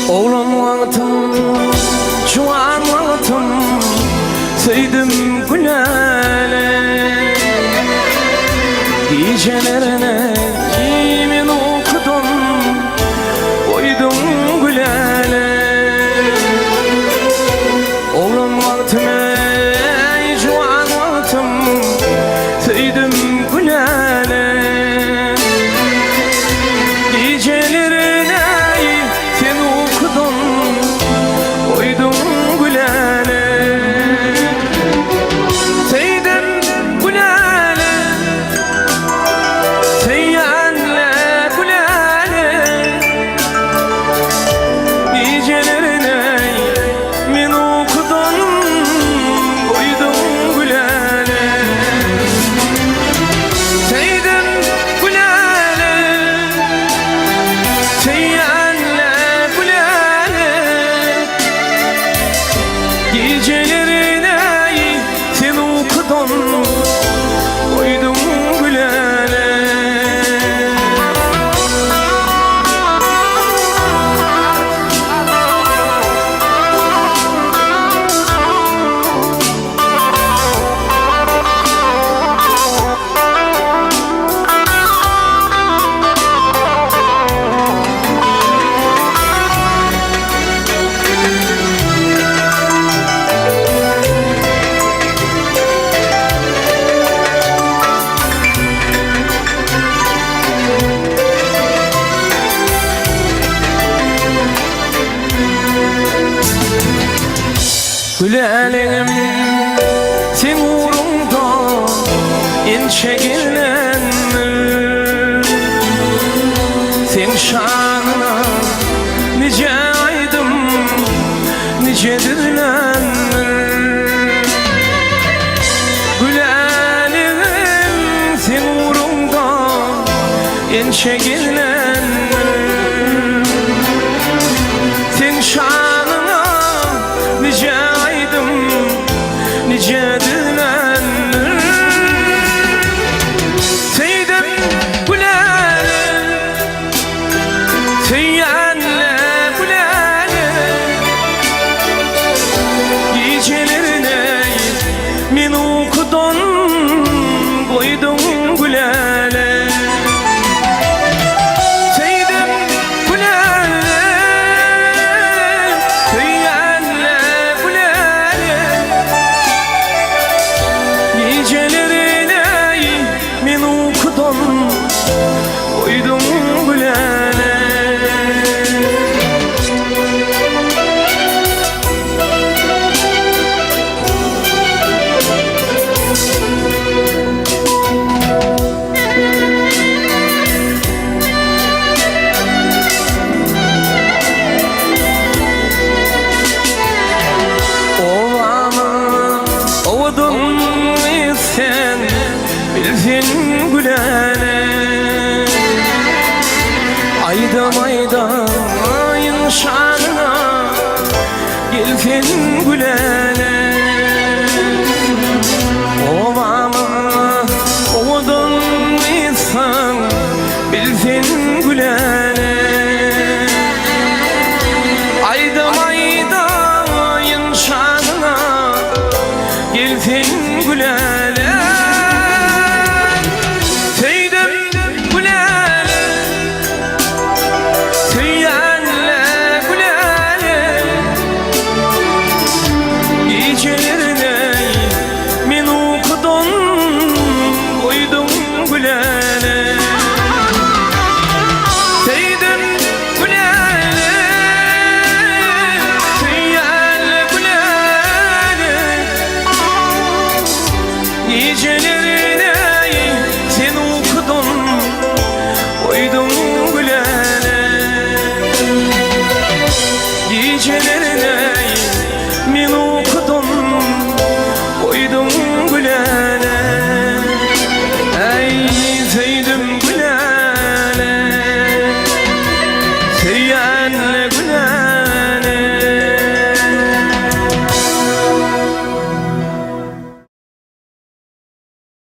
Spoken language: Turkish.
Oğlan vaktim, çuvan vaktim, sevdim Gülal'e. Gecelerine yemin okudum, koydum Gülal'e. Oğlan vaktime, çuvan vaktim, sevdim Gülal'e. Gecelerine sen okudun, koydum Gülal'e. Sevdim Gülal'e, seyyanle Gülal'e. Gecelerine men okudun, koydum Gülal'e. Sevdim Gülal'e, seyyanle Gülal'e. Gecelerine sen okudun, koydum Gülal'e. Gülal'im sen uğrumda en çekilendir. Sen şanına nice aydım, nice dirlendir. Gülal'im sen uğrumda en çekilendir. Sen şanına nice aydım, nice dilenir. Sevdim Gülal'e, seyyanle Gülal'e. Gecelerine men okudun, koydum Gülal'e. Sevdim Gülal'e, seyyanle Gülal'e. Gecelerine men okudum, koydum Gülal'e. Ovamı ovudun sen, bilsin Gülal'e. Ayda mayda ayın şanına, gelsin Gülal'e. Ovamı ovudun sen, bilsin Gülal'e. Ayda mayda ayın şanına, gelsin Gülal'e. Sevdim Gülal'e, seyyanle Gülal'e. geceler